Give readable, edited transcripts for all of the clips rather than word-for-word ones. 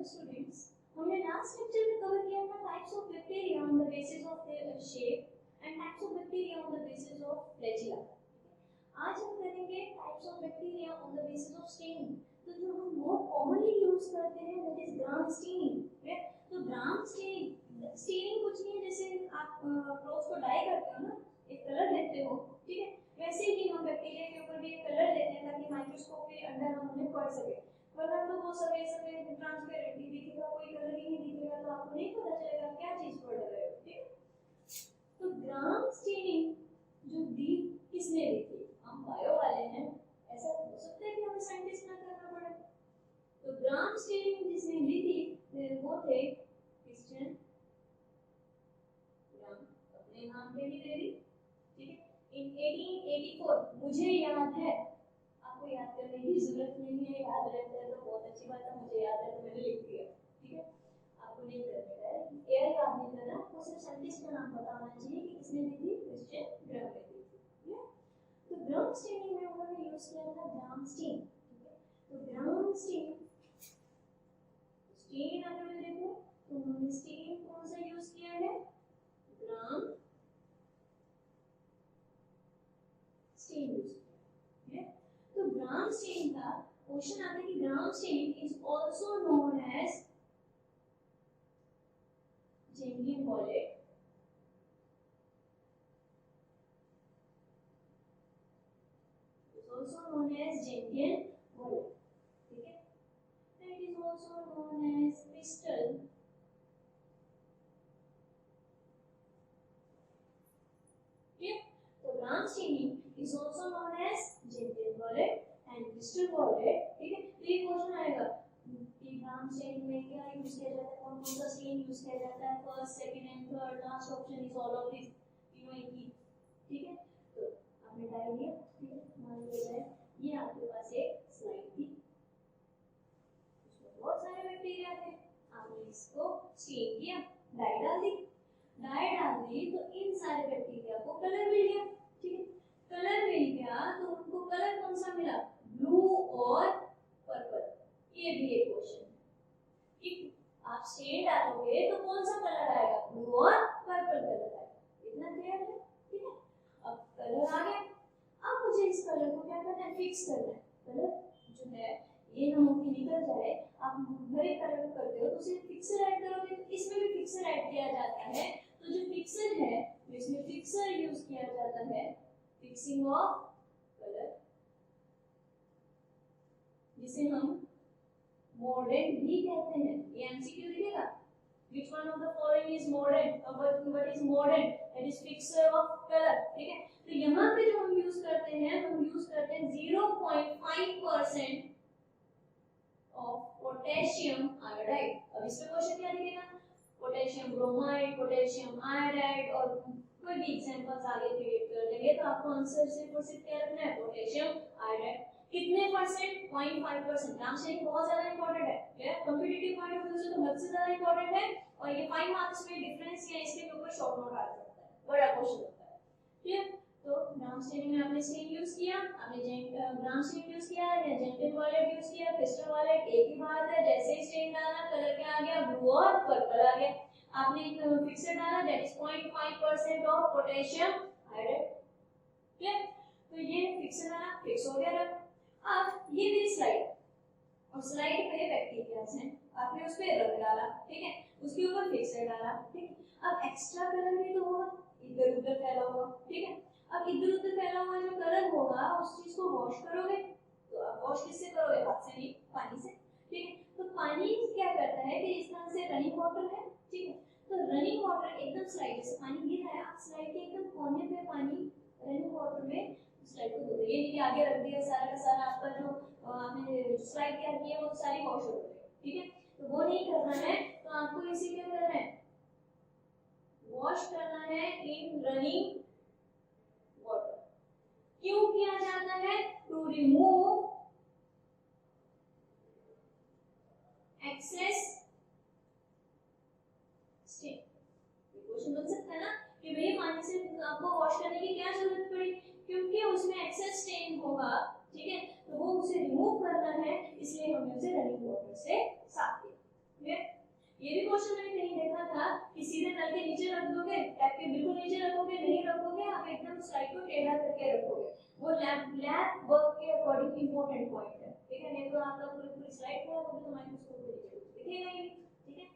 Students, हमने last lecture में cover किया था types of bacteria on the basis of their shape and types of bacteria on the basis of flagella. आज हम करेंगे types of bacteria on the basis of staining. तो जो हम बहुत कॉमनली यूज करते हैं दैट इज ग्राम स्टेनिंग। तो ग्राम स्टेनिंग कुछ नहीं है, जैसे आप क्लॉथ्स को डाई करते हो ना, एक कलर देते हो, ठीक है, वैसे ही हम बैक्टीरिया के ऊपर भी एक कलर देते हैं ताकि माइक्रोस्कोप के अंदर हम उन्हें पढ़ सके। वरना तो वो सफेद ट्रांसपेरेंट ही दिखेगा, कोई कलर ही नहीं दिखेगा, तो आपको नहीं पता चलेगा क्या चीज पढ़ रहे हो, ठीक है। तो ग्राम स्टेनिंग जो दी किसने दी थी? हम बायो वाले हैं, ऐसा हो सकता है कि हमें साइंटिस्ट ना करना पड़े। तो ग्राम स्टेनिंग जिसने दी थी वो थे क्रिश्चियन ग्राम, अपने नाम पे ही दे दी, ठीक है। इन 1884 मुझे याद है, आपको याद करने की जरूरत नहीं है, याद रहता है तो बहुत अच्छी बात है, मुझे याद है तो मैंने लिख दिया, ठीक है। आपको नहीं करना है, एयर याद नहीं करना, आपको सिर्फ साइंटिस्ट का नाम पता होना चाहिए कि किसने दी थी, क्रिश्चियन ग्राम ने दी थी, ठीक है। तो ग्राम स्टेनिंग में उन्होंने यूज किया था ग्राम स्टेन, ठीक है। तो ग्राम स्टेन अगर देखो तो उन्होंने स्टेन कौन सा यूज किया है? ग्राम स्टेन यूज किया है। तो ग्राम स्टेन का क्वेश्चन आता है कि gram stain is also known as gentian violet, is also known as gentian violet, ठीक है। It is also known as crystal gram staining is also known as gentian violet and crystal violet, ठीक है। तो ये question आएगा कि gram staining में क्या यूज किया जाता है, कौन कौन सा स्टेन यूज किया जाता है, first second and third, last option is all of this, तीनों एक ही, ठीक है। तो आपने डाल दिया, ठीक है। मान लीजिए ये आपके पास एक स्लाइड थी, उसमें बहुत सारे बैक्टीरिया थे, आपने इसको स्टेन किया, डाई डाल दी, तो इन सारे बैक्टीरिया को कलर मिल गया, ठीक है। कलर मिल गया तो उनको कलर कौन सा मिला? ब्लू और पर्पल। ये भी एक क्वेश्चन है, ठीक। आप शेड डालोगे तो कौन सा कलर आएगा? ब्लू और पर्पल कलर आएगा, इतना क्लियर है, ठीक है। अब कलर आ गया, अब मुझे इस कलर को क्या करना है? फिक्स करना है। कलर जो है ये ना हो कि निकल जाए, आप हर एक कलर को करते हो तो उसे फिक्सर ऐड करोगे, तो इसमें भी फिक्सर ऐड किया जाता है। तो जो फिक्सर है तो इसमें फिक्सर यूज किया जाता है, फिक्सिंग ऑफ कलर, जिसे हम मोर्डेंट भी कहते हैं। ये एमसीक्यू दिखेगा, which one of the following is mordant? What is mordant? That is fixer of color, ठीक है। तो यहाँ पे जो हम यूज करते हैं 0.5% ऑफ पोटेशियम आयोडाइड। अब इसमें क्वेश्चन क्या दिखेगा? पोटेशियम ब्रोमाइड, पोटेशियम आयोडाइड और कोई भी एग्जांपल्स आगे क्रिएट कर देंगे, तो आपको आंसर सिर्फ और सिर्फ क्या रखना है? Potassium iodide. कितने परसेंट? 0.5%। ग्राम स्टेनिंग बहुत ज्यादा इंपॉर्टेंट है, क्या कॉम्पिटिटिव पॉइंट ऑफ व्यू से तो हद से ज्यादा इंपॉर्टेंट है, और ये 5 मार्क्स में डिफरेंस या इसके ऊपर शॉर्ट नोट आ सकता है, बड़ा क्वेश्चन होता है, ठीक है। तो ग्राम स्टेनिंग में आपने स्टेन यूज किया, आपने ग्राम स्टेन यूज किया या जेंटिल वॉलेट यूज किया, क्रिस्टल वॉलेट, एक ही बात है। जैसे ही स्टेन डाला कलर क्या आ गया? ब्लू और पर्पल आ गया। आपने फिक्सर डाला that is 0.5% of potassium iodide, ठीक है। तो ये फिक्सर डाला, फिक्स हो गया। अब ये मेरी स्लाइड, और स्लाइड पे बैक्टीरियाज हैं, आपने उस पे रंग डाला, ठीक है, उसके ऊपर फिक्सर डाला, ठीक है। अब एक्स्ट्रा कलर भी तो होगा, इधर उधर फैला हुआ, ठीक है। अब इधर उधर फैला हुआ जो कलर होगा उस चीज को वॉश करोगे, तो आप वॉश किससे करोगे? हाथ से नहीं, पानी से, ठीक है। तो पानी क्या करता है कि इस तरह से रनिंग वाटर है, ठीक है। तो रनिंग वाटर एकदम स्लाइड से पानी गिर रहा है, आप स्लाइड के एकदम कोने पे पानी रनिंग वाटर में स्लाइड को धो दो, ये नहीं कि आगे रख दिया सारा का सारा, आपका जो आपने स्लाइड तैयार की है वो सारी वॉश हो गई, ठीक है। तो वो नहीं करना है, तो आपको इसे क्या करना है? वॉश करना है इन रनिंग वाटर। क्यों किया जाता है? To remove excess stain. Question बन सकता है ना कि भैया पानी से आपको वॉश करने की क्या जरूरत पड़ी? क्योंकि उसमें एक्सेस स्टेन होगा, ठीक है, तो वो उसे रिमूव करना है, इसलिए हमने उसे रनिंग वाटर से साफ किया, ये भी क्वेश्चन मैंने कहीं देखा था कि सीधे नल के नीचे रख दोगे, टैप के बिल्कुल नीचे रखोगे, नहीं रखोगे, आप एकदम स्लाइड को टेढ़ा करके रखोगे। वो लैब वर्क के अकॉर्डिंग इंपॉर्टेंट पॉइंट है, ठीक है। नहीं तो आपका पूरी स्लाइड खराब होगी तो माइक्रोस्कोप के नीचे दिखेगा ही नहीं, ठीक है।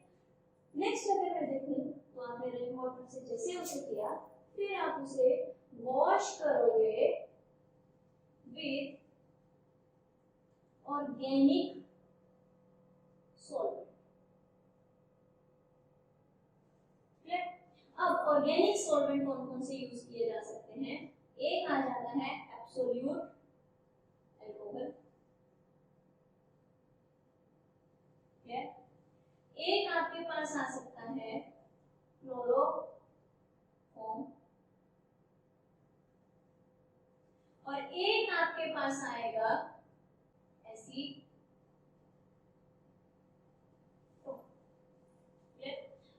नेक्स्ट अगर मैं देखूं तो आपने रेन वाटर से जैसे उसे किया, फिर आप उसे वॉश करोगे विद ऑर्गेनिक सॉल्वेंट। अब ऑर्गेनिक सॉल्वेंट कौन कौन से यूज किए जा सकते हैं? एक आ जाता है एब्सोल्यूट अल्कोहल, एक आपके पास आ सकता है क्लोरोफॉर्म, और एक आपके पास आएगा एसिड।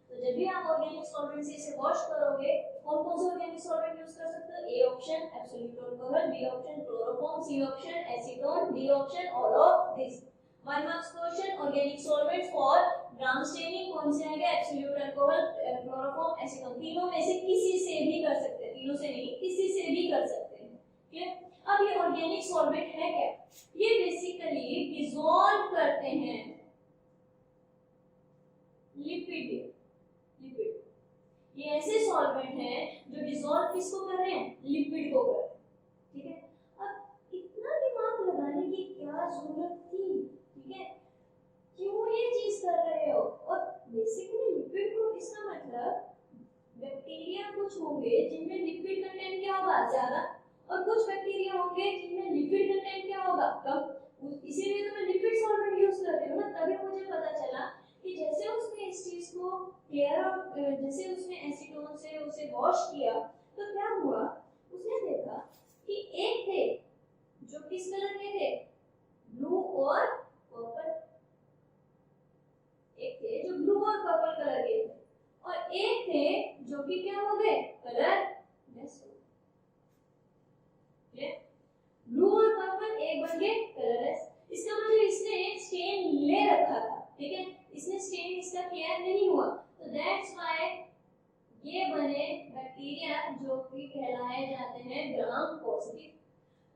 तो जब भी आप ऑर्गेनिक सॉल्वेंट से इसे वॉश करोगे, कौन कौन से ऑर्गेनिक सॉल्वेंट यूज कर सकते हो? A option absolute alcohol, B option chloroform, C option acetone, D option all of this. 1 marks question, organic solvents for gram staining कौन से आएगा? Absolute alcohol, chloroform, acetone. तीनों में से किसी से भी कर सकते हैं, तीनों से नहीं, किसी से भी कर सकते हैं, ठीक है। अब ये ऑर्गेनिक सॉल्वेंट है क्या? ये बेसिकली डिसॉल्व करते हैं लिपिड। ये ऐसे सॉल्वेंट हैं जो डिसॉल्व किसको कर रहे हैं? लिपिड को कर रहे हैं, ठीक है। अब इतना दिमाग लगाने की क्या जरूरत थी, ठीक है, क्यों ये चीज कर रहे हो? और बेसिकली लिपिड को, इसका मतलब बैक्टीरिया कुछ होंगे जिनमें लिपिड कंटेंट क्या होगा? ज्यादा, और कुछ बैक्टीरिया होंगे जिनमें लिपिड कंटेंट क्या होगा? कम। इसीलिए तो मैं लिपिड सॉल्वेंट यूज कर रही हूँ ना। तभी मुझे पता चला कि जैसे उसने इस चीज को क्लियर, जैसे उसने एसीटोन से उसे वॉश किया, तो क्या हुआ? उसने देखा कि एक थे जो किस कलर के थे? ब्लू और पर्पल। एक थे जो ब्लू और पर्पल कलर के थे, और एक थे जो कि क्या हो गए? कलरलेस हो गए। ब्लू और पर्पल एक बन गए कलरलेस। इसका मतलब इसने स्टेन ले रखा था, ठीक है, इसने स्टेन इसका क्लियर नहीं हुआ, तो दैट्स व्हाई ये बने बैक्टीरिया जो कि कहलाए जाते हैं ग्राम पॉजिटिव।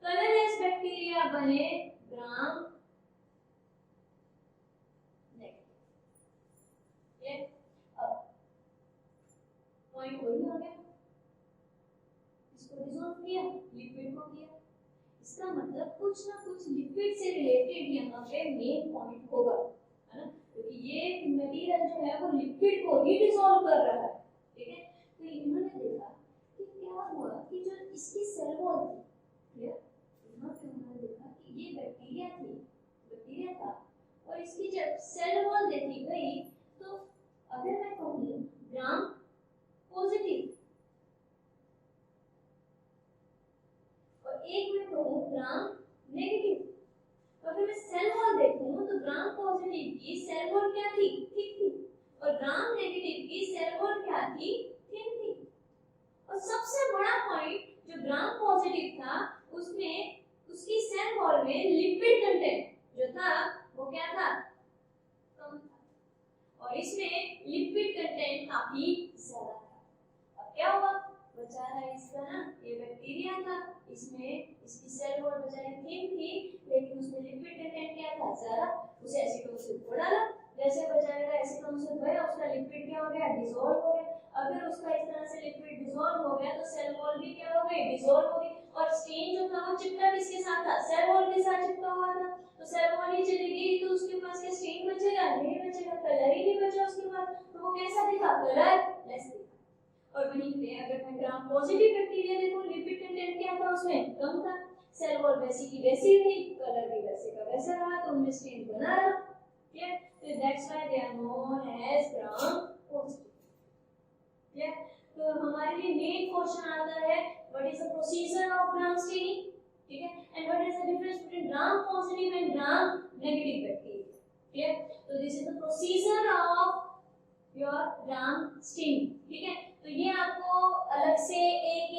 कलरलेस बैक्टीरिया बने ग्राम नेगेटिव। ये अब पॉइंट वही आ गया, इसको डिसॉल्व किया, लिपिड को किया। इसका मतलब कुछ ना कुछ लिपिड से रिलेटेड यहाँ पे मेन पॉइंट होगा, है ना, क्योंकि ये मटेरियल जो है वो लिपिड को ही डिसॉल्व कर रहा है, ठीक है। तो इन्होंने देखा कि क्या हुआ कि जो इसकी सेल वॉल थी, क्लियर, यहाँ पे उन्होंने देखा कि ये बैक्टीरिया था, और इसकी जब सेल वॉल देखी गई, तो अगर मैं कहूँ ग्राम पॉजिटिव और एक में कहूँ ग्राम नेगेटिव, तो अगर मैं सेल वॉल देखूं तो ग्राम पॉजिटिव की सेल वॉल क्या थी? थिक थी, और ग्राम नेगेटिव की सेल वॉल क्या थी? थिन थी। और सबसे बड़ा पॉइंट, जो ग्राम पॉजिटिव था उसमें उसकी सेल वॉल में लिपिड कंटेंट जो था वो क्या था? कम था, और इसमें लिपिड कंटेंट काफी ज्यादा था। अब क्या हुआ? बेचारा इसका ना, ये बैक्टीरिया था, इसमें इसकी सेल वॉल बेचारी थिन थी, लेकिन उसमें लिपिड कंटेंट क्या था? ज्यादा। उसे एसीटोन से धो डाला, जैसे बेचारे का एसीटोन से धोया, उसका लिपिड क्या हो गया? डिसॉल्व हो गया। अगर उसका इस तरह से लिपिड डिसॉल्व हो गया तो सेल वॉल भी क्या हो गई? डिसॉल्व हो गई। और स्टेन जो था वो चिपका किसके साथ था? सेल वॉल के साथ चिपका हुआ था। तो सेल वॉल ही चली गई तो उसके पास क्या स्टेन बचेगा? नहीं बचेगा, कलर ही नहीं बचा उसके पास, तो वो कैसा दिखा? कलरलेस दिखा। और वहीं पे अगर मैं ग्राम पॉजिटिव बैक्टीरिया देखो, लिपिड कंटेंट क्या था उसमें? कम था, सेल वॉल वैसी की वैसी रही, कलर भी वैसे का वैसा रहा, तो उनमें स्टेन बना रहा, क्लियर। तो that's why they are known as gram positive, clear. तो हमारे लिए मेन क्वेश्चन आता है what is the procedure of gram staining, ठीक है, and what is the difference between gram positive and gram negative bacteria, clear. तो this is the procedure of your gram staining, ठीक है। तो ये आपको अलग से एक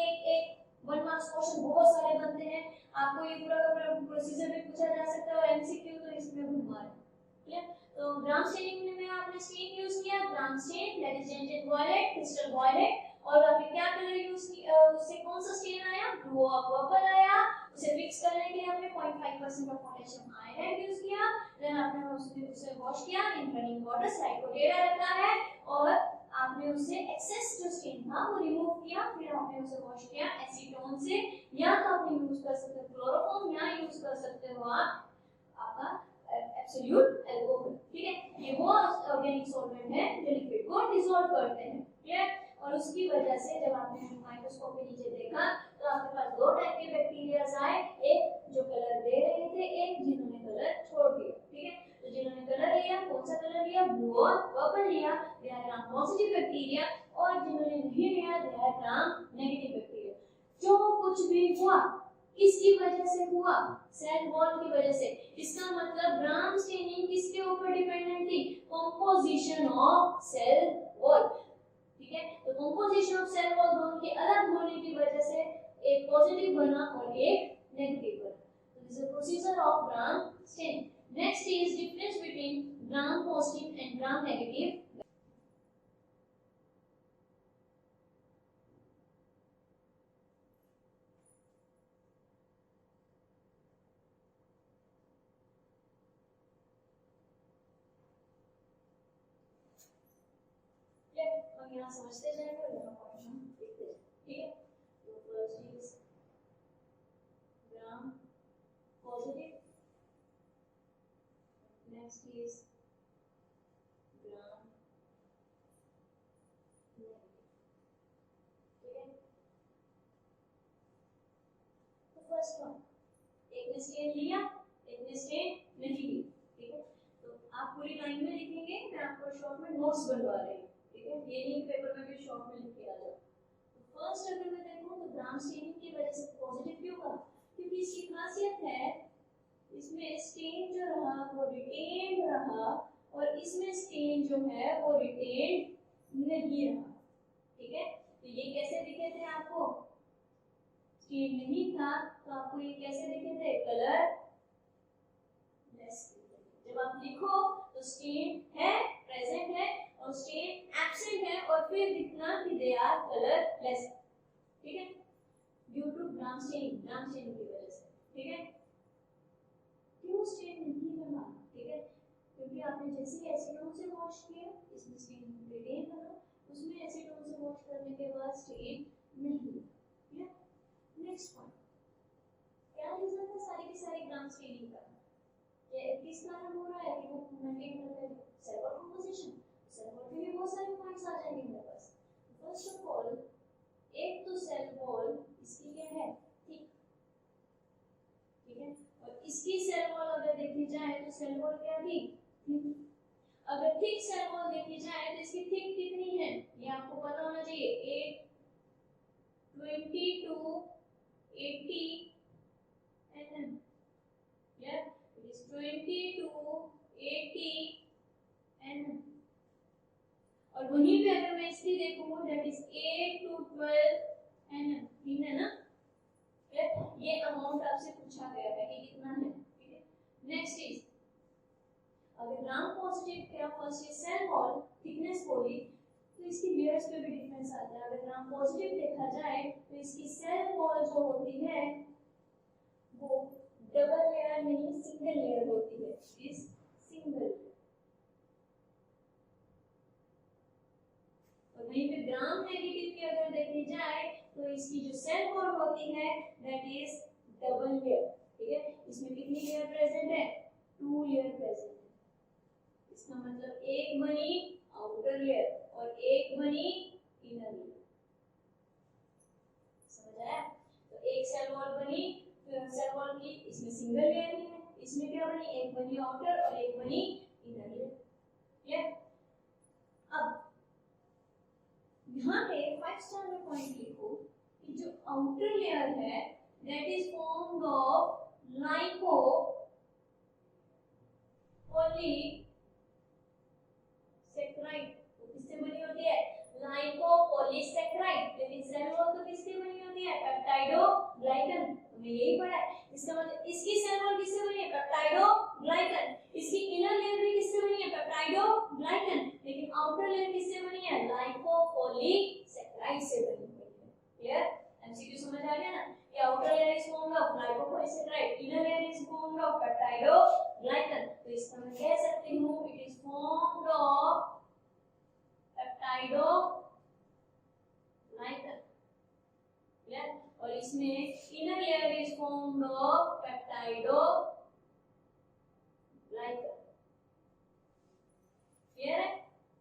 1 मार्क्स क्वेश्चन बहुत सारे बनते हैं, आपको ये पूरा का पूरा प्रोसीजर भी पूछा जा सकता है, और एमसीक्यू तो इसमें घुमा है, क्लियर। तो ग्राम स्टेनिंग में आपने स्टेन यूज किया, gram stain that is gentian violet, crystal violet, और आपने क्या कलर यूज किया, उससे कौन सा स्टेन आया, ब्लू और पर्पल आया। उसे फिक्स करने के लिए आपने 0.5% ऑफ पोटेशियम आयोडाइड यूज किया, देन आपने उसे वॉश किया इन रनिंग वाटर, साइकोडेटा रखा है, और आपने उससे एक्सेस जो स्टेन था वो रिमूव किया, फिर आपने उसे वॉश किया एसीटोन से, या तो आप यूज कर सकते हो क्लोरोफॉर्म, या यूज कर सकते हो आप आपका एब्सोल्यूट अल्कोहल। ठीक है, ये वो ऑर्गेनिक सॉल्वेंट है जो लिक्विड को डिसॉल्व करते हैं। ठीक, और उसकी वजह से जब आपने माइक्रोस्कोप के नीचे देखा तो आपके पास दो टाइप के बैक्टीरियाज आए, एक जो कलर दे रहे थे, एक जिन्होंने कलर छोड़ दिया। ठीक है, तो जिन्होंने कलर लिया, कौन सा कलर लिया, ब्लू और पर्पल लिया, they are gram positive bacteria, और जिन्होंने नहीं लिया they are gram negative bacteria. जो कुछ भी हुआ किसकी वजह से हुआ, सेल वॉल की वजह से। इसका मतलब ग्राम स्टेनिंग किसके ऊपर डिपेंडेंट थी, कंपोजिशन ऑफ सेल वॉल। ठीक है, तो कंपोजिशन ऑफ सेल वॉल दोनों के अलग होने की वजह से एक पॉजिटिव बना और एक नेगेटिव बना। तो this is procedure of gram staining. Next is difference between gram positive and gram negative. हम यहाँ समझते जाएंगे और यहाँ पॉइंट हम लिखते जाएंगे। ठीक है, तो first is gram positive, next is gram negative. ठीक है, तो फर्स्ट वन, एक ने स्टेन लिया, एक ने स्टेन नहीं ली। ठीक है, तो आप पूरी लाइन में लिखेंगे, मैं आपको शॉर्ट में नोट्स बनवा रही हूँ। ठीक है, ये नहीं पेपर में भी शॉर्ट में लिख के आ जाओ। तो फर्स्ट अगर मैं देखूं तो ग्राम स्टेनिंग की वजह से पॉजिटिव क्यों कहा, क्योंकि इसकी खासियत है इसमें स्टेन जो रहा वो रिटेन रहा, और इसमें स्टेन जो है वो रिटेन नहीं रहा। ठीक है, तो ये कैसे दिखे थे आपको, स्टेन नहीं था तो आपको ये कैसे दिखे थे, कलर लेस। जब आप लिखो तो स्टेन है, प्रेजेंट है, और स्टेन एब्सेंट है, और फिर दिखना कि दे आर कलरलेस। ठीक है, ड्यू टू ग्राम स्टेनिंग की वजह से। ठीक है, क्यों स्टेन नहीं बना, ठीक है, क्योंकि आपने जैसे ही एसीटोन से वॉश किया, इसमें स्टेन रिटेन बना, उसमें एसीटोन से वॉश करने के बाद स्टेन नहीं। ठीक है, नेक्स्ट पॉइंट, क्या रीजन है सारी की सारी ग्राम स्टेनिंग का, ये किस कारण हो रहा है कि वो मेंटेन करते हैं cell wall composition. Cell wall के भी बहुत सारे पॉइंट्स आ जाएंगे मेरे पास। फर्स्ट ऑफ ऑल, एक तो सेल वॉल इसकी क्या है, थिक। ठीक है, और इसकी सेल वॉल अगर देखी जाए तो सेल वॉल क्या थी, थिक। अगर थिक सेल वॉल देखी जाए तो इसकी थिक कितनी है, ये आपको पता होना चाहिए, 20 to 80 mm। Yeah, it is 20 to 80 mm। और वहीं पे अगर मैं इसकी देखूं दैट इज 8 to 12 mm। ठीक है ना, ये अमाउंट आपसे पूछा गया है कि कितना है। ठीक है, नेक्स्ट इज अगर ग्राम पॉजिटिव क्या first is cell wall thickness बोली तो इसकी लेयर्स पे भी डिफरेंस आता है। अगर ग्राम पॉजिटिव देखा जाए तो इसकी सेल वॉल जो होती है वो डबल लेयर नहीं सिंगल लेयर होती है, इज सिंगल। और वहीं पे ग्राम नेगेटिव की अगर देखी जाए तो इसकी जो सेल वॉल होती है दैट इज डबल लेयर। ठीक है, इसमें कितनी लेयर प्रेजेंट है, 2 लेयर प्रेजेंट है। इसका मतलब एक बनी आउटर लेयर और एक बनी इनर लेयर। समझ आया, तो एक सेल वॉल बनी, सेल वॉल की इसमें सिंगल लेयर ही है, इसमें क्या बनी, एक बनी आउटर और एक बनी इनर लेयर। क्लियर, अब यहाँ पे 5 स्टार में पॉइंट लिखो कि जो आउटर लेयर है that is formed of lipopolysaccharide. तो किससे बनी होती है, लाइको पॉलीसेकेराइड। लेकिन सेल वॉल तो किससे बनी होती है, पेप्टाइडोग्लाइकन। हमने यही पढ़ा है। इसका मतलब इसकी सेल वॉल किससे बनी है, पेप्टाइडोग्लाइकन। इसकी इनर लेयर भी किससे बनी है, ग्लाइकन, लेकिन आउटर लेयर किससे बनी है? लाइकोपॉलीसैकेराइड से बनी हुई है। क्लियर? एमसीक्यू समझ आ गया ना? कि outer layer is formed of lipopolysaccharide, inner layer is formed of peptidoglycan. तो इसका मैं कह सकती हूँ it is formed of peptidoglycan. Clear? और इसमें inner layer is formed of peptidoglycan. Clear है?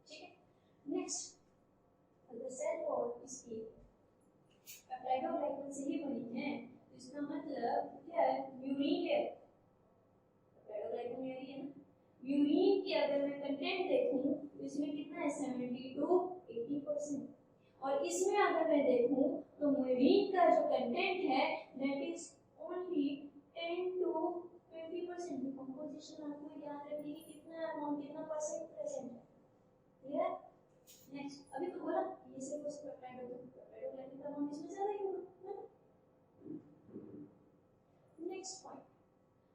ठीक है। नेक्स्ट, अगर सेल वॉल इसकी पेप्टाइडोग्लाइकन से ही बनी है तो इसका मतलब क्या है? म्यूरिन लेयर, पेप्टाइडोग्लाइकन लेयर ही है ना। म्यूरिन की अगर मैं कंटेंट देखूं तो इसमें कितना है? 70 to 80%। और इसमें अगर मैं देखूं तो म्यूरिन का जो कंटेंट है that is only 10 to 20%। Composition आपको याद रखनी है कितना अमाउंट, कितना परसेंट प्रेजेंट है। क्लियर? नेक्स्ट, अभी तो बोला ये सिर्फ उस पेप्टाइडोग्लाइकन का अमाउंट इसमें ज्यादा ही होगा। नेक्स्ट पॉइंट,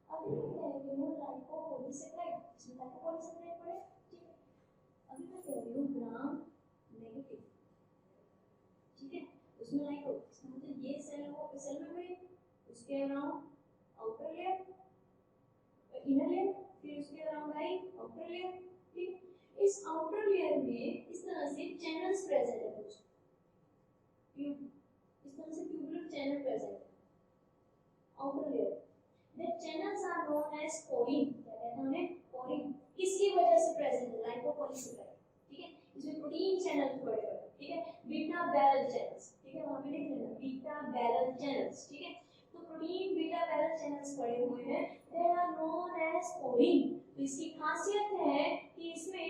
अभी हम कहेंगे लाइकोपॉलीसैकेराइड, इसमें लाइकोपॉलीसैकेराइड पड़े। ठीक है, अभी मैं कह रही हूँ ग्राम नेगेटिव। ठीक है, उसमें लाइको, इसका मतलब ये सेल में गई, उसके around outer layer, inner layer, फिर उसके अराउंड आई आउटर लेयर। ठीक, इस आउटर लेयर में इस तरह से चैनल्स प्रेजेंट है कुछ, इस तरह से ट्यूबुलर चैनल प्रेजेंट है outer layer. That channels are known as porin. क्या कहते हैं? पोरिन। किसकी वजह से प्रेजेंट है? लाइकोपॉलीसैकेराइड। ठीक है, इसमें प्रोटीन चैनल पड़े हुए। ठीक है, बीटा बैरल चैनल्स। ठीक है, वहां पे लिख लेना बीटा बैरल चैनल्स। ठीक है, तो प्रोटीन बीटा बैरल चैनल्स पड़े हुए हैं, they are known as porin. तो इसकी खासियत है कि इसमें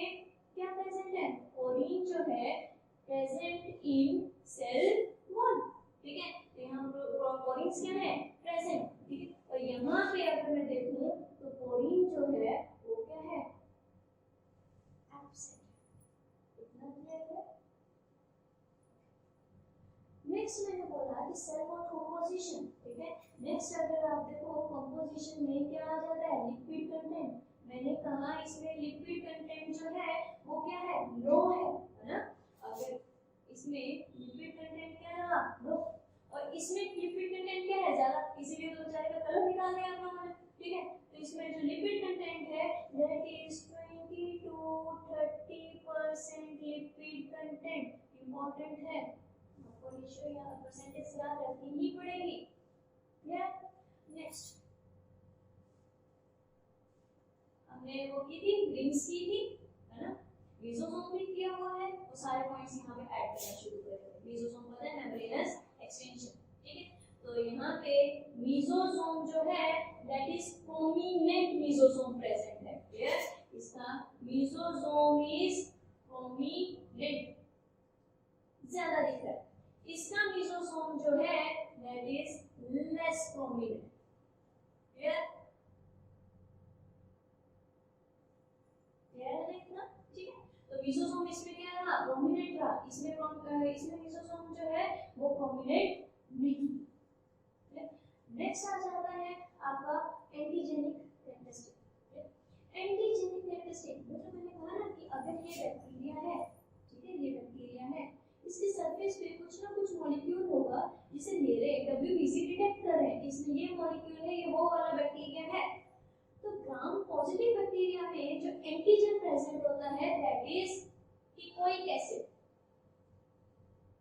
क्या प्रेजेंट है? पोरिन जो है प्रेजेंट इन सेल वॉल। ठीक है, तो यहाँ पोरिन क्या है? प्रेजेंट। ठीक है, और यहाँ पे अगर मैं देखूं तो पोरिन जो है वो क्या है? एब्सेंट। इतना क्लियर है? नेक्स्ट मैंने बोला कि सेल वॉल कंपोजिशन। ठीक है, नेक्स्ट अगर आप देखो कंपोजिशन में क्या आ जाता है? Liquid content. मैंने कहा इसमें लिक्विड कंटेंट जो है वो क्या है? लो है ना। अगर इसमें लिक्विड कंटेंट क्या रहा? लो। और इसमें लिक्विड कंटेंट क्या है? ज्यादा, इसीलिए तो बेचारे का कलर निकाल दिया आप लोगों ने। ठीक है, तो इसमें जो लिक्विड कंटेंट है that is 20 to 30% liquid content. Important है, आपको रेशियो या परसेंटेज याद रखनी ही पड़ेगी। क्लियर? नेक्स्ट, हमने वो की थी, रिंग्स की थी, है ना। मेसोसोम भी किया हुआ है, वो सारे पॉइंट्स यहाँ पे ऐड करना शुरू करेंगे। मेसोसोम पता है, मेम्ब्रेनस एक्सटेंशन। ठीक है, तो यहाँ पे मेसोसोम जो है that is prominent mesosome present है। क्लियर? इसका मेसोसोम इज प्रोमिनेंट, ज्यादा दिख रहा है। इसका मेसोसोम जो है that is less prominent. Clear? Clear है इतना? ठीक है, तो मेसोसोम इसमें क्या रहा? प्रोमिनेंट रहा। इसमें मेसोसोम जो है वो प्रोमिनेंट नहीं। नेक्स्ट आ जाता है आपका एंटीजेनिक कैरेक्टरिस्टिक। एंटीजेनिक कैरेक्टरिस्टिक मतलब मैंने कहा ना कि अगर ये बैक्टीरिया है, ठीक है, ये बैक्टीरिया है, इसके सरफेस पे कुछ ना कुछ मॉलिक्यूल होगा जिसे ले रहे डब्ल्यूबीसी डिटेक्ट कर रहे हैं, इसमें ये मॉलिक्यूल है, ये वो वाला बैक्टीरिया है। तो ग्राम पॉजिटिव बैक्टीरिया में जो एंटीजन प्रेजेंट होता है दैट इज टिकोइक एसिड।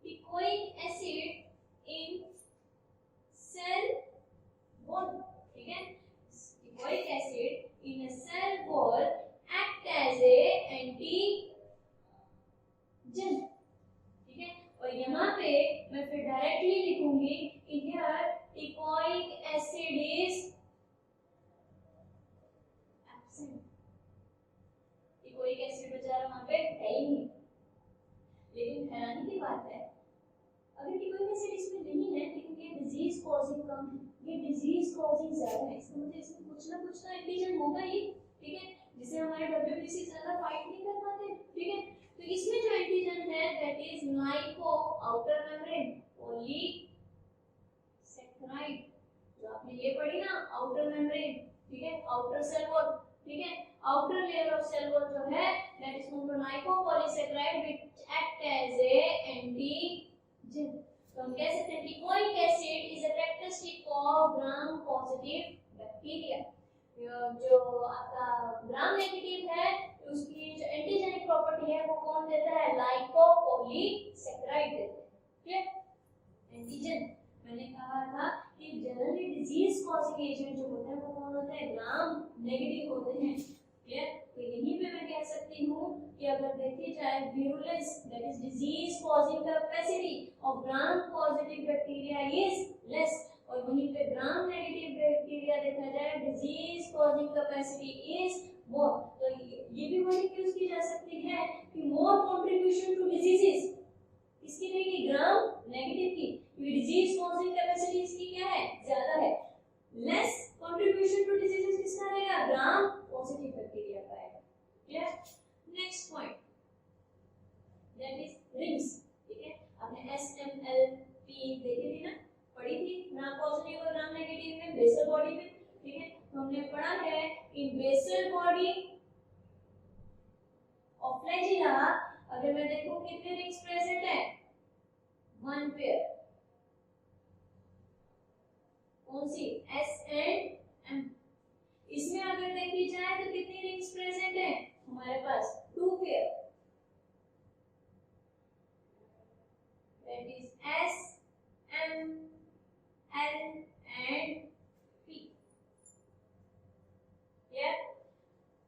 टिकोइक एसिड इन सेल wall. ठीक है, teichoic acid in a cell wall act as a antigen. ठीक है, और यहाँ पे मैं फिर डायरेक्टली लिखूंगी here teichoic acid is absent. Teichoic acid बेचारा वहां पे है ही नहीं। लेकिन हैरानी की बात है, अगर टिकोइक एसिड इसमें नहीं है लेकिन ये डिजीज कॉजिंग कम है, ये डिजीज कॉजिंग ज्यादा है, इसका मतलब इसमें कुछ ना कुछ तो एंटीजन होगा ही। ठीक है, जिसे हमारे डब्ल्यूबीसी ज्यादा फाइट नहीं कर पाते। ठीक है, तो इसमें जो एंटीजन है that is lipo outer membrane polysaccharide, जो आपने ये पढ़ी ना आउटर मेम्ब्रेन। ठीक है, आउटर सेल वॉल। ठीक है, outer layer of cell wall जो है that is known saccharide which act as a antigen. तो हम कह सकते हैं कि कोइक acid is a characteristic of gram positive bacteria. जो आपका ग्राम नेगेटिव है उसकी जो एंटीजेनिक प्रॉपर्टी है वो कौन देता है? लाइकोपॉलीसैकेराइड देता है। क्लियर? एंटीजन मैंने कहा था कि जनरली डिजीज कॉजिंग एजेंट जो होते हैं वो कौन होते हैं? ग्राम नेगेटिव होते हैं। क्लियर? तो यहीं पे मैं कह सकती हूँ कि अगर देखी जाए virulence that is disease causing capacity of gram positive bacteria is less, और वहीं पे ग्राम नेगेटिव बैक्टीरिया देखा जाए disease causing capacity is more. तो ये भी वर्ड यूज की जा सकती है कि मोर कंट्रीब्यूशन टू डिजीजेस इसकी रहेगी ग्राम नेगेटिव की, क्योंकि डिजीज कॉजिंग कैपेसिटी इसकी क्या है? ज्यादा है। लेस कंट्रीब्यूशन टू डिजीजेस किसका रहेगा? ग्राम पॉजिटिव बैक्टीरिया का है। Clear? Next point that is rings. ठीक है, आपने SMLP देखी थी ना, पढ़ी थी, ग्राम पॉजिटिव और ग्राम नेगेटिव में बेसल बॉडी में। ठीक है, तो हमने पढ़ा है इन बेसल बॉडी ऑफ फ्लैजिला अगर मैं देखूं कितने रिंग्स प्रेजेंट है? 1 पेयर। कौन सी? S and M। इसमें अगर देखी जाए तो कितनी रिंग्स प्रेजेंट है हमारे पास? 2 pair. That is S, M, L and P। Clear?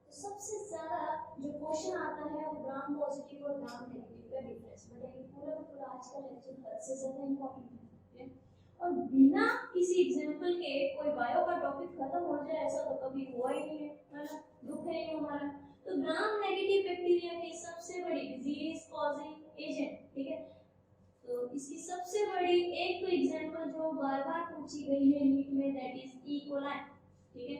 तो सबसे ज्यादा जो क्वेश्चन आता है वो ग्राम पॉजिटिव और ग्राम नेगेटिव का डिफरेंस बताइए। पूरा का पूरा आज का लेक्चर हद से ज्यादा इंपॉर्टेंट है और बिना किसी एग्जांपल के कोई बायो का टॉपिक खत्म हो जाए ऐसा तो कभी हुआ ही नहीं है ना, दुख है ये हमारा। तो ग्राम नेगेटिव बैक्टीरिया की सबसे बड़ी डिजीज कॉजिंग एजेंट, ठीक है, तो इसकी सबसे बड़ी एक तो एग्जांपल जो बार-बार पूछी गई है नीट में दैट इज ई कोलाई। ठीक है,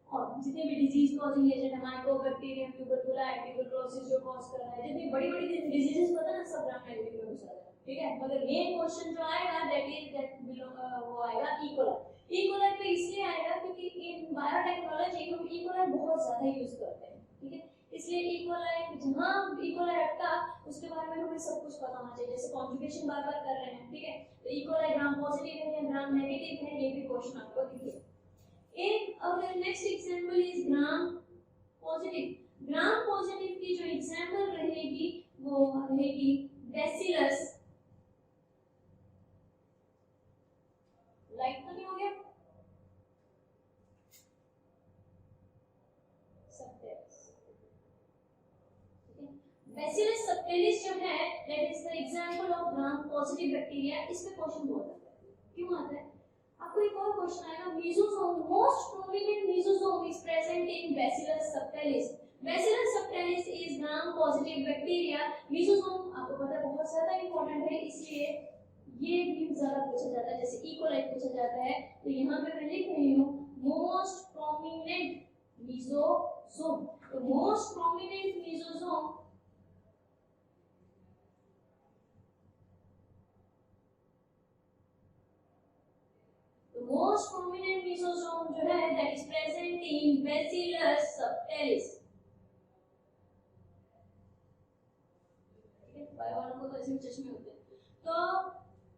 और जितने भी डिजीज कॉजिंग एजेंट है माइकोबैक्टीरियम, ट्यूबरकुलोसिस, ट्यूबरकुलोसिस जो कॉज कर रहा है, जितनी बड़ी-बड़ी डिजीजेस पता है ना सब ग्राम नेगेटिव में घुसा है। ठीक है, मगर मेन क्वेश्चन जो आएगा दैट वो आएगा ई कोलाई। ई कोलाई पे इसलिए आएगा क्योंकि इन बायोटेक्नोलॉजी हम ई कोलाई बहुत ज्यादा यूज करते हैं। ठीक है, इसलिए ई कोलाई जहां ई कोलाई रखा उसके बारे में हमें सब कुछ पता होना चाहिए। जैसे कॉन्जुगेशन बार-बार कर रहे हैं, ठीक है, तो ई कोलाई ग्राम पॉजिटिव है या ग्राम नेगेटिव है ये भी क्वेश्चन आपको दिखेगा। एक अगर next example is gram positive. Gram positive की जो एग्जांपल रहेगी वो रहेगी बैसिलस। लाइट तो नहीं हो गया? सबटिलिस। बैसिलस सबटिलिस जो है that is the example of gram positive bacteria. इस पे क्वेश्चन बहुत आता है। क्यों आता है? आपको एक और क्वेश्चन आएगा, mesosome most prominent mesosome is present in bacillus subtilis. Bacillus subtilis is gram positive bacteria. Mesosome आपको पता है बहुत ज्यादा इंपॉर्टेंट है, इसलिए ये भी ज्यादा पूछा जाता है। जैसे ई कोलाई पूछा जाता है तो यहाँ पे मैं लिख रही हूँ मोस्ट प्रोमिनेंट मेसोसोम। तो most prominent mesosome most prominent mesosome जो है that is present in Bacillus subtilis। ठीक है, बायोवालों को तो ऐसे भी चश्मे होते हैं। तो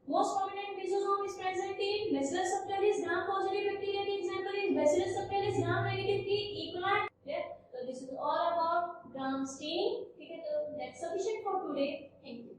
most prominent mesosome is present in Bacillus subtilis। Gram positive bacteria की example is Bacillus subtilis। Gram negative की ई कोलाई। तो this is all about gram staining. ठीक है, तो दैट्स सफिशिएंट फॉर टुडे।